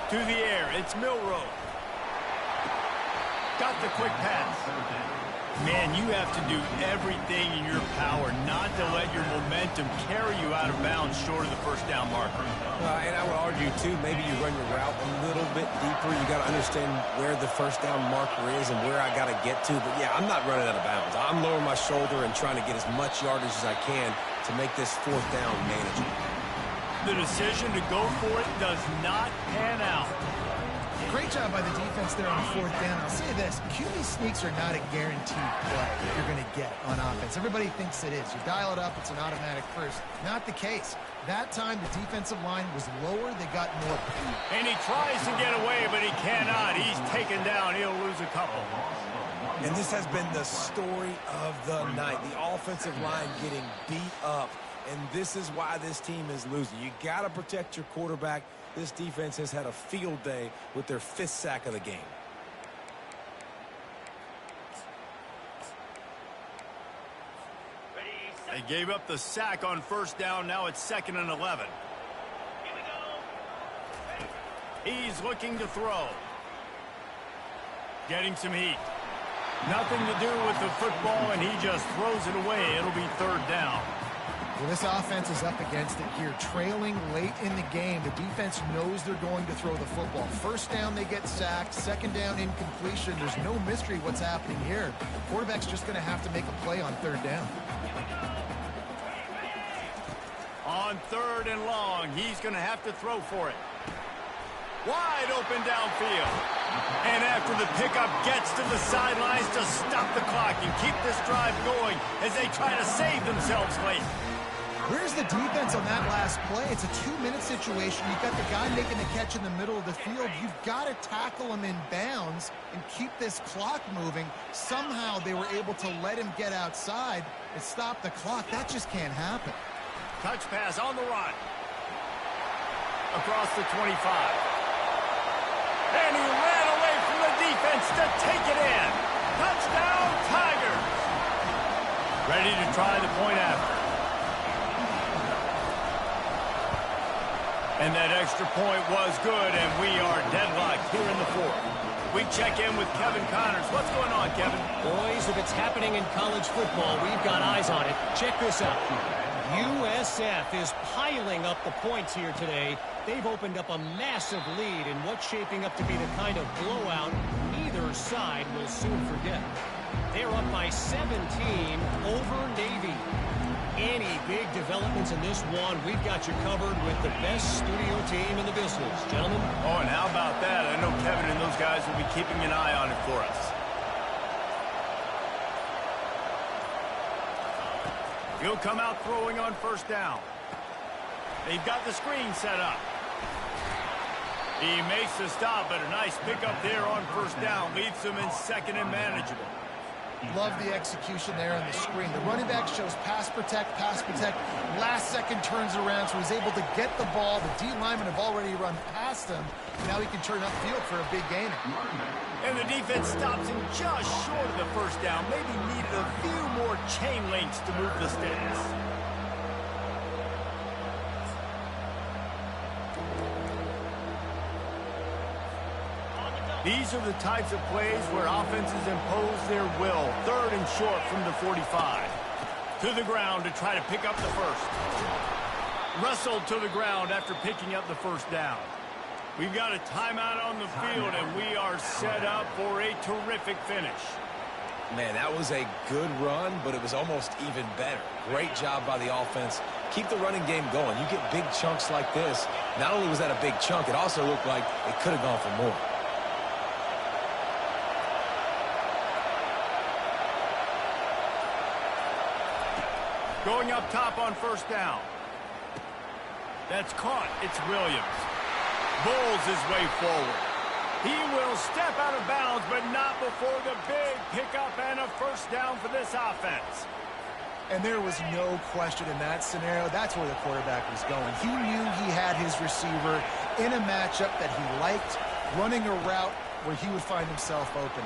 To the air, it's Milroe. Got the quick pass. Man, you have to do everything in your power not to let your momentum carry you out of bounds short of the first down marker. And I would argue, too, maybe you run your route a little bit deeper. You got to understand where the first down marker is and where I got to get to. But, yeah, I'm not running out of bounds. I'm lowering my shoulder and trying to get as much yardage as I can to make this fourth down manageable. The decision to go for it does not pan out. Great job by the defense there on the 4th down. I'll say this, QB sneaks are not a guaranteed play that you're going to get on offense. Everybody thinks it is. You dial it up, it's an automatic first. Not the case. That time, the defensive line was lower. They got more. And he tries to get away, but he cannot. He's taken down. He'll lose a couple. And this has been the story of the night. The offensive line getting beat up. And this is why this team is losing. You got to protect your quarterback. This defense has had a field day with their 5th sack of the game. They gave up the sack on first down. Now it's 2nd and 11. He's looking to throw. Getting some heat. Nothing to do with the football, and he just throws it away. It'll be 3rd down. Well, this offense is up against it here. Trailing late in the game, the defense knows they're going to throw the football. First down, they get sacked. 2nd down, incompletion. There's no mystery what's happening here. Quarterback's just going to have to make a play on 3rd down. On 3rd and long, he's going to have to throw for it. Wide open downfield. And after the pickup, gets to the sidelines to stop the clock and keep this drive going as they try to save themselves late. Where's the defense on that last play? It's a 2-minute situation. You've got the guy making the catch in the middle of the field. You've got to tackle him in bounds and keep this clock moving. Somehow they were able to let him get outside and stop the clock. That just can't happen. Touch pass on the run. Across the 25. And he ran away from the defense to take it in. Touchdown, Tigers. Ready to try the point after. And that extra point was good, and we are deadlocked here in the 4th. We check in with Kevin Connors. What's going on, Kevin? Boys, if it's happening in college football, we've got eyes on it. Check this out. USF is piling up the points here today. They've opened up a massive lead in what's shaping up to be the kind of blowout either side will soon forget. They're up by 17 over Navy. Any big developments in this one, we've got you covered with the best studio team in the business. Gentlemen? Oh, and how about that? I know Kevin and those guys will be keeping an eye on it for us. He'll come out throwing on first down. They've got the screen set up. He makes the stop, but a nice pickup there on first down. Leaves them in 2nd and manageable. Love the execution there on the screen. The running back shows pass protect, pass protect. Last second turns around, so he's able to get the ball. The D linemen have already run past him. Now he can turn upfield for a big gain. And the defense stops him just short of the first down. Maybe needed a few more chain links to move the sticks. These are the types of plays where offenses impose their will. 3rd and short from the 45. To the ground to try to pick up the first. Wrestled to the ground after picking up the first down. We've got a timeout on the field, and we are set up for a terrific finish. Man, that was a good run, but it was almost even better. Great job by the offense. Keep the running game going. You get big chunks like this. Not only was that a big chunk, it also looked like it could have gone for more. Going up top on first down. That's caught. It's Williams. Bowls his way forward. He will step out of bounds, but not before the big pickup and a first down for this offense. And there was no question in that scenario. That's where the quarterback was going. He knew he had his receiver in a matchup that he liked, running a route where he would find himself open.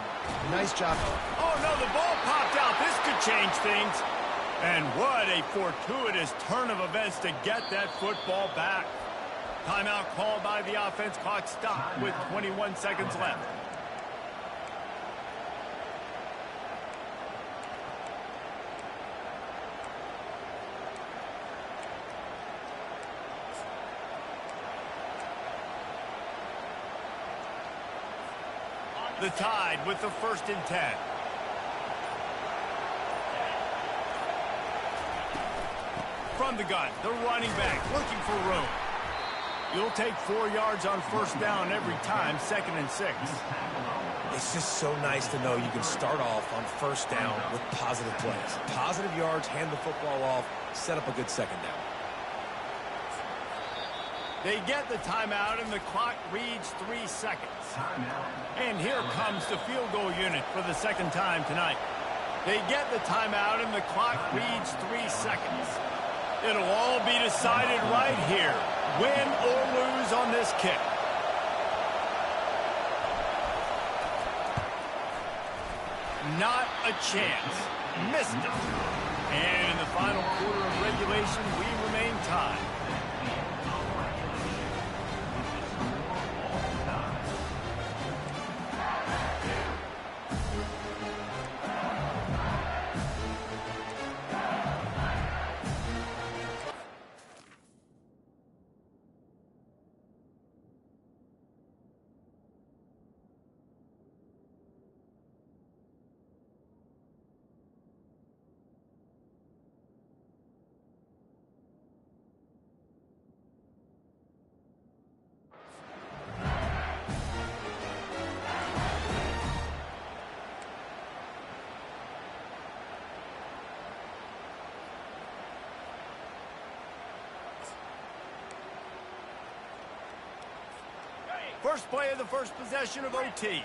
Nice job. Oh, no, the ball popped out. This could change things. And what a fortuitous turn of events to get that football back. Timeout called by the offense. Clock stopped with 21 seconds left. The Tide with the 1st and 10. From the gun, the running back looking for room. You'll take 4 yards on first down every time, 2nd and 6. It's just so nice to know you can start off on first down with positive plays. Positive yards, hand the football off, set up a good 2nd down. They get the timeout, and the clock reads 3 seconds. And here comes the field goal unit for the second time tonight. They get the timeout, and the clock reads 3 seconds. It'll all be decided right here, win or lose on this kick. Not a chance. Missed it. And in the final quarter of regulation, we remain tied. First play of the first possession of OT.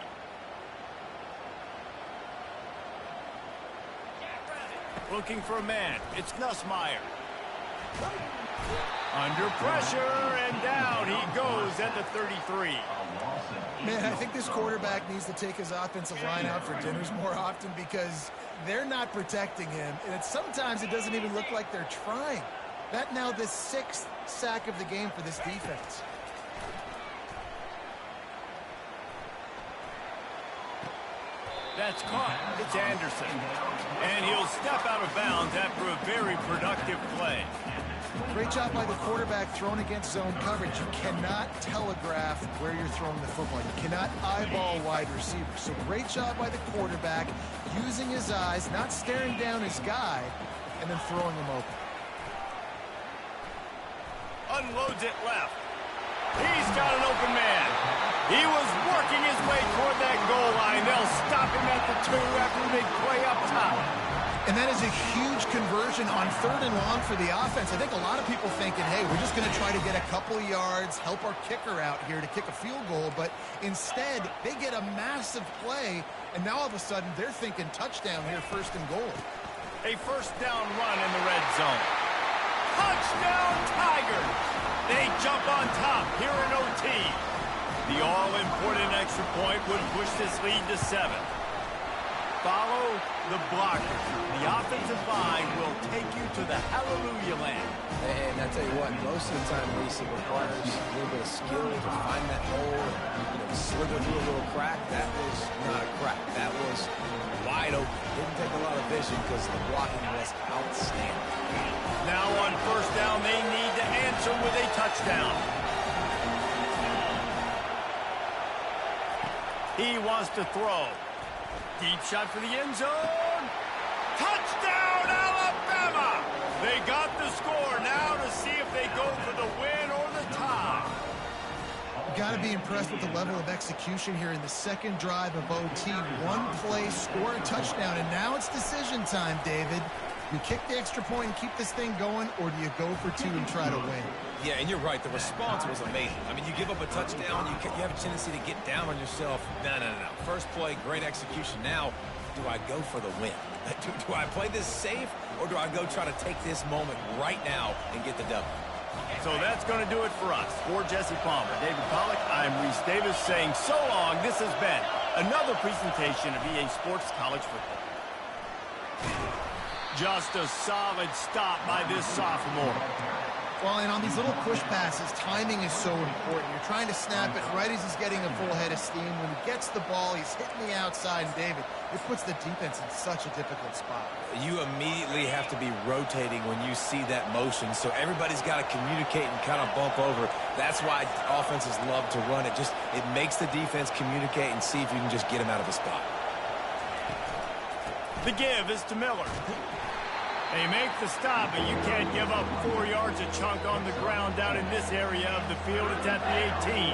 Looking for a man. It's Nussmeier. Under pressure, and down he goes at the 33. Man, I think this quarterback needs to take his offensive line out for dinners more often because they're not protecting him. And sometimes it doesn't even look like they're trying. That now the 6th sack of the game for this defense. That's caught. It's Anderson. And he'll step out of bounds after a very productive play. Great job by the quarterback throwing against zone coverage. You cannot telegraph where you're throwing the football. You cannot eyeball wide receivers. So great job by the quarterback using his eyes, not staring down his guy, and then throwing him open. Unloads it left. He's got an open man. He was working his way toward that goal line. They'll stop him at the 2 after the big play up top. And that is a huge conversion on 3rd and long for the offense. I think a lot of people thinking, hey, we're just going to try to get a couple of yards, help our kicker out here to kick a field goal. But instead, they get a massive play, and now all of a sudden they're thinking touchdown here, 1st and goal. A first down run in the red zone. Touchdown Tigers! They jump on top here in OT. The all-important extra point would push this lead to 7. Follow the blockers. The offensive line will take you to the hallelujah land. And I tell you what, most of the time, Reese, it requires a little bit of skill to find that hole and slither through a little crack. That was not a crack. That was wide open. Didn't take a lot of vision because the blocking was outstanding. Now on first down, they need to answer with a touchdown. He wants to throw. Deep shot for the end zone. Touchdown, Alabama! They got the score now to see if they go for the win or the tie. You've got to be impressed with the level of execution here in the 2nd drive of OT. 1 play, score a touchdown, and now it's decision time, David. You kick the extra point and keep this thing going, or do you go for 2 and try to win? Yeah, and you're right. The response was amazing. I mean, you give up a touchdown, you have a tendency to get down on yourself. No. First play, great execution. Now, do I go for the win? Do I play this safe, or do I go try to take this moment right now and get the W? So that's going to do it for us. For Jesse Palmer, David Pollack, I'm Reese Davis saying so long. This has been another presentation of EA Sports College Football. Just a solid stop by this sophomore. Well, and on these little push passes, timing is so important. You're trying to snap it right as he's getting a full head of steam. When he gets the ball, he's hitting the outside, and David, it puts the defense in such a difficult spot. You immediately have to be rotating when you see that motion, so everybody's got to communicate and kind of bump over. That's why offenses love to run it. It makes the defense communicate and see if you can just get him out of the spot. The give is to Miller. They make the stop, but you can't give up 4 yards a chunk on the ground down in this area of the field. It's at the 18.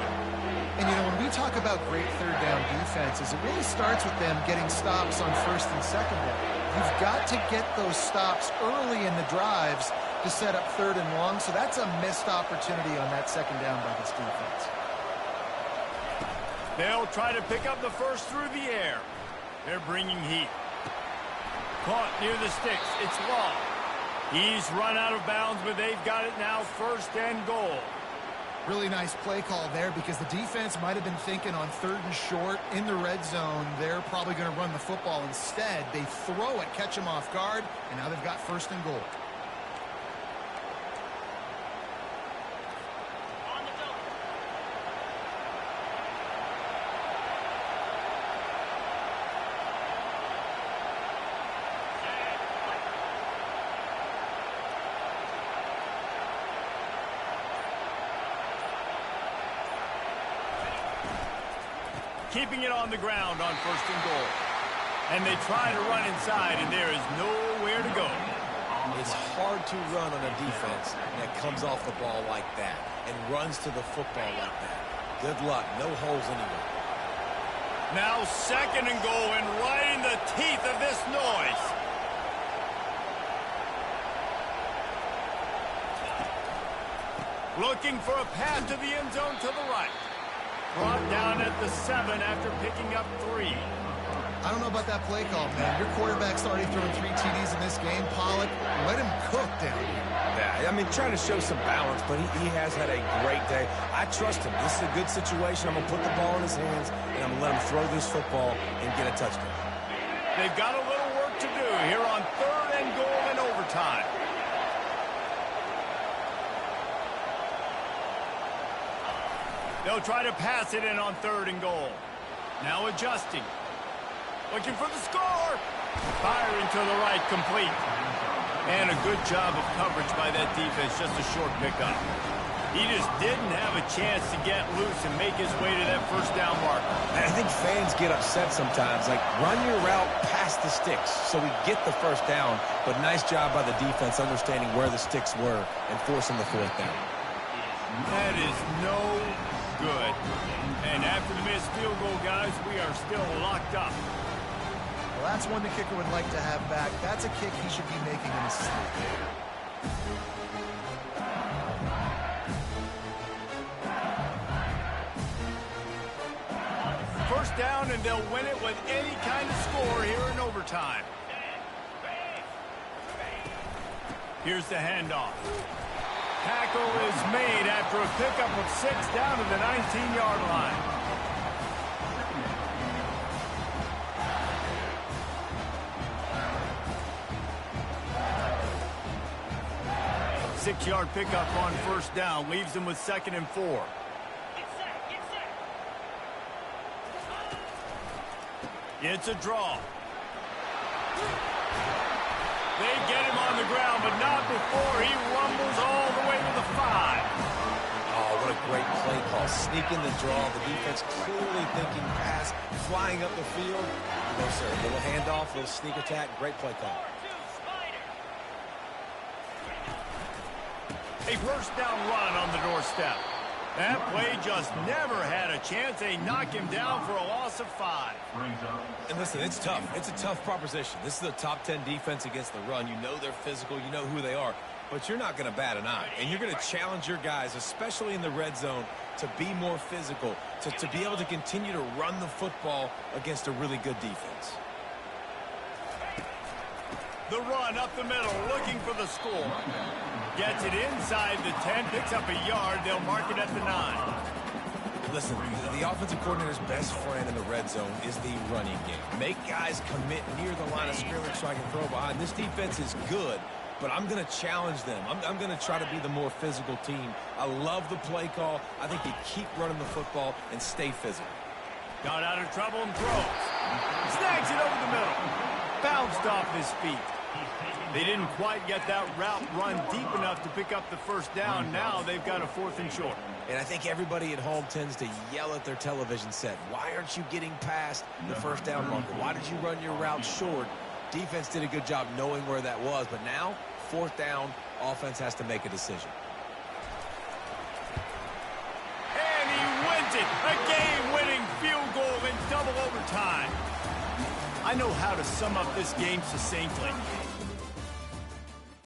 And, you know, when we talk about great 3rd down defenses, it really starts with them getting stops on 1st and 2nd down. You've got to get those stops early in the drives to set up 3rd and long, so that's a missed opportunity on that 2nd down by this defense. They'll try to pick up the first through the air. They're bringing heat. Caught near the sticks. It's Law. He's run out of bounds, but they've got it now 1st and goal. Really nice play call there because the defense might have been thinking on 3rd and short in the red zone. They're probably going to run the football. Instead, they throw it, catch them off guard, and now they've got 1st and goal. Keeping it on the ground on 1st and goal. And they try to run inside, and there is nowhere to go. It's hard to run on a defense that comes off the ball like that and runs to the football like that. Good luck. No holes anywhere. Now 2nd and goal, and right in the teeth of this noise. Looking for a pass to the end zone to the right. Brought down at the 7 after picking up 3. I don't know about that play call, man. Your quarterback's already thrown 3 TDs in this game. Pollock, let him cook down here. Yeah, I mean, trying to show some balance, but he has had a great day. I trust him. This is a good situation. I'm going to put the ball in his hands, and I'm going to let him throw this football and get a touchdown. They've got a little work to do here on 3rd and goal in overtime. They'll try to pass it in on 3rd and goal. Now adjusting. Looking for the score. Firing to the right, complete. And a good job of coverage by that defense, just a short pickup. He just didn't have a chance to get loose and make his way to that 1st down mark. And I think fans get upset sometimes. Like, run your route past the sticks so we get the 1st down. But nice job by the defense understanding where the sticks were and forcing the 4th down. That is no good. And after the missed field goal, guys, we are still locked up. Well, that's one the kicker would like to have back. That's a kick he should be making in his sleep. 1st down, and they'll win it with any kind of score here in overtime. Here's the handoff. Tackle is made after a pickup of 6 down to the 19-yard line. Six-yard pickup on 1st down leaves them with 2nd and 4. It's a draw. They get him on the ground, but not before he rumbles all the way to the 5. Oh, what a great play call. Sneaking the draw. The defense clearly thinking pass, flying up the field. No, sir. Little handoff, little sneak attack. Great play call. A 1st down run on the doorstep. That play just never had a chance. They knock him down for a loss of 5. And listen, it's tough. It's a tough proposition. This is a top 10 defense against the run. You know they're physical. You know who they are. But you're not going to bat an eye. And you're going to challenge your guys, especially in the red zone, to be more physical, to be able to continue to run the football against a really good defense. The run up the middle, looking for the score. Gets it inside the 10, picks up a yard. They'll mark it at the 9. Listen, the offensive coordinator's best friend in the red zone is the running game. Make guys commit near the line of scrimmage so I can throw behind. This defense is good, but I'm going to challenge them. I'm going to try to be the more physical team. I love the play call. I think you keep running the football and stay physical. Got out of trouble and throws. Snags it over the middle. Bounced off his feet. They didn't quite get that route run deep enough to pick up the 1st down. Now they've got a 4th and short. And I think everybody at home tends to yell at their television set. Why aren't you getting past the 1st down marker? Why did you run your route short? Defense did a good job knowing where that was. But now, 4th down, offense has to make a decision. And he wins it. A game-winning field goal in double overtime. I know how to sum up this game succinctly.